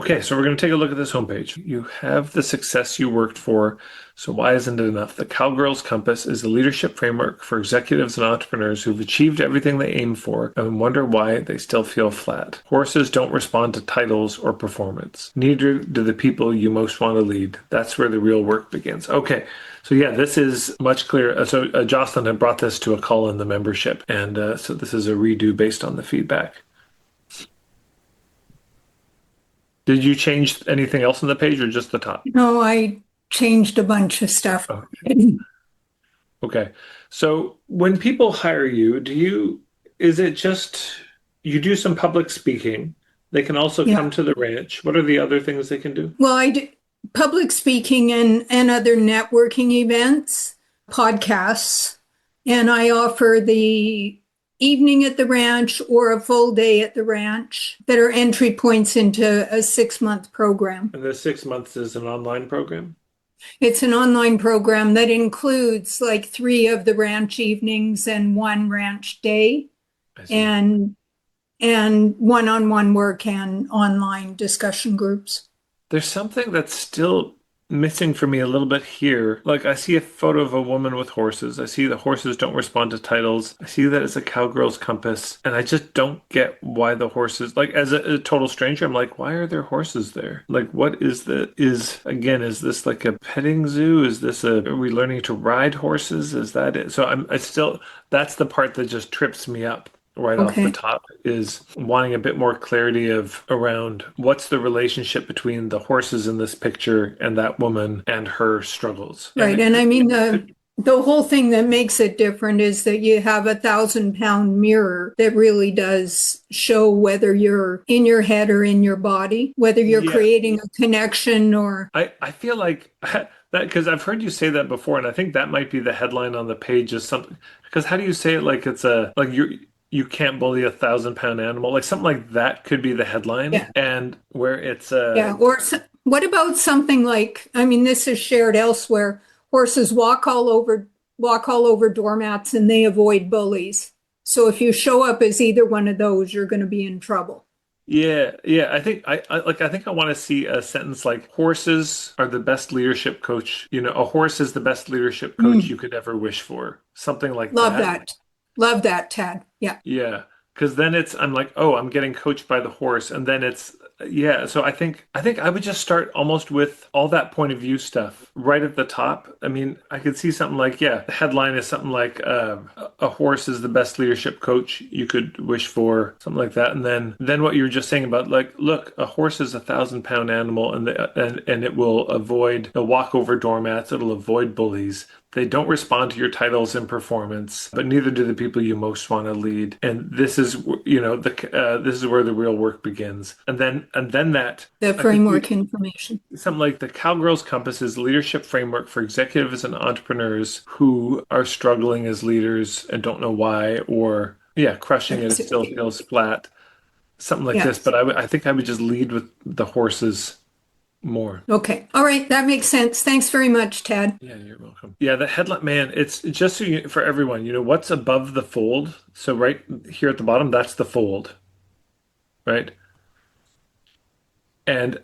Okay, so we're going to take a look at this homepage. You have the success you worked for, so why isn't it enough? The Cowgirl's Compass is a leadership framework for executives and entrepreneurs who've achieved everything they aim for and wonder why they still feel flat. Horses don't respond to titles or performance. Neither do the people you most want to lead. That's where the real work begins. Okay, so yeah, this is much clearer. So Jocelyn had brought this to a call in the membership, and so this is a redo based on the feedback. Did you change anything else on the page or just the top? No, I changed a bunch of stuff. Oh, okay. So when people hire you, is it just you do some public speaking? They can also Yeah. come to the ranch. What are the other things they can do? Well, I do public speaking and other networking events, podcasts, and I offer the evening at the ranch or a full day at the ranch that are entry points into a 6-month program. And the 6 months is an online program? It's an online program that includes like 3 of the ranch evenings and 1 ranch day I see. and and one-on-one work and online discussion groups. There's something that's still missing for me a little bit here. Like I see a photo of a woman with horses. I see the horses don't respond to titles. I see that it's a cowgirl's compass, and I just don't get why the horses, like as a total stranger, I'm like, why are there horses there? Like what is this like a petting zoo? Are we learning to ride horses? Is that it? So I still, that's the part that just trips me up right off the Okay. top, is wanting a bit more clarity of around what's the relationship between the horses in this picture and that woman and her struggles. And Right. And I mean, the whole thing that makes it different is that you have a 1,000-pound mirror that really does show whether you're in your head or in your body, whether you're yeah, creating a connection or I feel like that, because I've heard you say that before, and I think that might be the headline on the page, is something, because how do you say it, like it's a like you can't bully 1,000-pound animal, like something like that could be the headline, yeah, and where it's yeah. What about something like, I mean, this is shared elsewhere. Horses walk all over doormats and they avoid bullies. So if you show up as either one of those, you're going to be in trouble. yeah. I think I want to see a sentence like horses are the best leadership coach. A horse is the best leadership coach Mm, you could ever wish for. Something like love that. that. Love that, Tad. Yeah. Yeah. Because then I'm like, oh, I'm getting coached by the horse. And then yeah. So I think I would just start almost with all that point of view stuff right at the top. I mean, I could see something like, yeah, the headline is something like, a horse is the best leadership coach you could wish for, something like that. And then what you were just saying about, like, look, a horse is 1,000-pound animal, and it'll walk over doormats, it'll avoid bullies. They don't respond to your titles and performance, but neither do the people you most want to lead. And this is, this is where the real work begins. And then that The I think framework information. something like the Cowgirls Compass is leadership framework for executives and entrepreneurs who are struggling as leaders and don't know why, or yeah, crushing it still feels flat. Something like Yeah. this. But I think I would just lead with the horses more. Okay. All right. That makes sense. Thanks very much, Tad. Yeah, you're welcome. Yeah, the headline, man, it's just so for everyone, what's above the fold. So right here at the bottom, that's the fold, right? And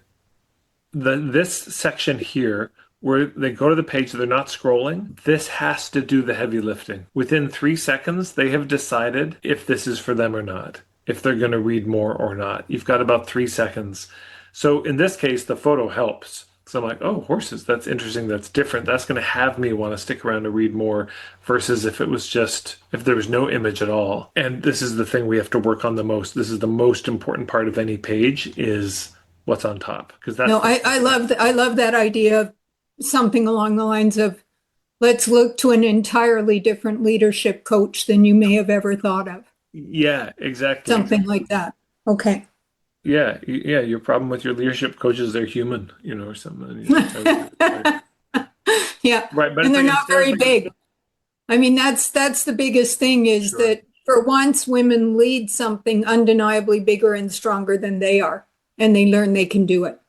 this section here, where they go to the page, they're not scrolling. This has to do the heavy lifting. Within 3 seconds, they have decided if this is for them or not, if they're going to read more or not. You've got about 3 seconds. So in this case, the photo helps. So I'm like, oh, horses, that's interesting. That's different. That's going to have me want to stick around to read more versus if there was no image at all. And this is the thing we have to work on the most. This is the most important part of any page, is what's on top. Because that's No, the, I love that idea of something along the lines of let's look to an entirely different leadership coach than you may have ever thought of. yeah, exactly. Something like that. Okay. Yeah. Your problem with your leadership coaches, they're human, or something. Right. Yeah. Right, but And it's they're like not instead of very like, big. I mean, that's the biggest thing is sure. that for once women lead something undeniably bigger and stronger than they are, and they learn they can do it.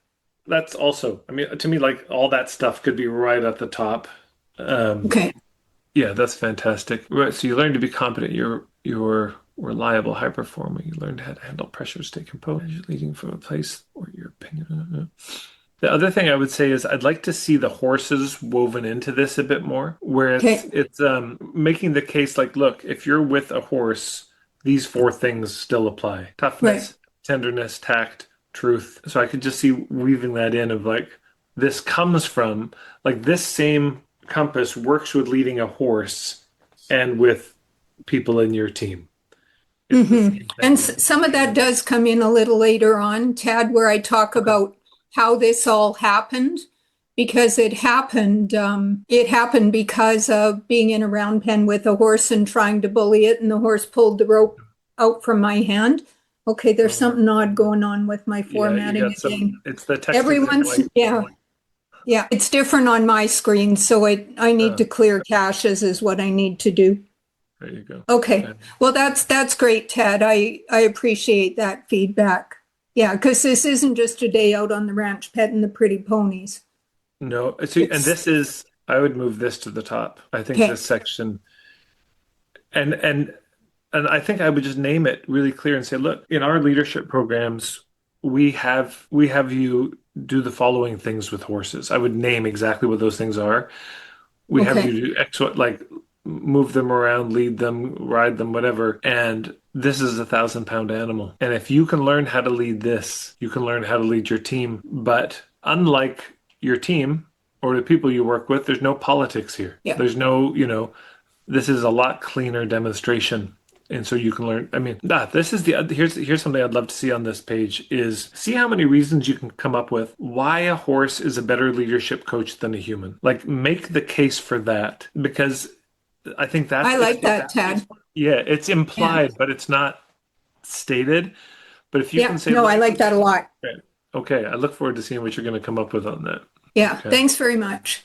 That's also, I mean, to me, like all that stuff could be right at the top. Um, Okay. yeah, that's fantastic. Right, so you learn to be competent. Your reliable, high performing. You learned how to handle pressure, stay composed, leading from a place or your opinion. The other thing I would say is I'd like to see the horses woven into this a bit more, where Okay. it's making the case like, look, if you're with a horse, these four things still apply: Right. toughness, tenderness, tact, truth. So I could just see weaving that in of like this comes from like this same compass works with leading a horse and with people in your team. It's the Hmm. same And thing. some of that does come in a little later on, Tad, where I talk Okay. about how this all happened, because it happened because of being in a round pen with a horse and trying to bully it, and the horse pulled the rope out from my hand. Okay, there's Um, something odd going on with my yeah, you formatting got some. again. It's the texting that Everyone's, like. yeah, yeah, it's different on my screen, so I need Uh, to clear caches is what I need to do. there you go. Okay. And Well, that's great, Ted. I appreciate that feedback. Yeah, because this isn't just a day out on the ranch petting the pretty ponies. no, see, and It's this is. I would move this to the top. I think okay. this section, and and and I think I would just name it really clear and say, look, in our leadership programs, we have you do the following things with horses. I would name exactly what those things are. We have you Okay. do X, like move them around, lead them, ride them, whatever. And this is a 1,000 pound animal. And if you can learn how to lead this, you can learn how to lead your team. But unlike your team or the people you work with, there's no politics here. Yeah. There's no, this is a lot cleaner demonstration. And so you can learn. I mean, this is here's something I'd love to see on this page is see how many reasons you can come up with why a horse is a better leadership coach than a human. Like make the case for that because I think that's I like that, it's Ted. yeah, it's Yeah. implied, but it's not stated. But if you can Yeah. say, No, I look, like that a lot. okay, I look forward to seeing what you're going to come up with on that. Yeah. Okay. Thanks very much.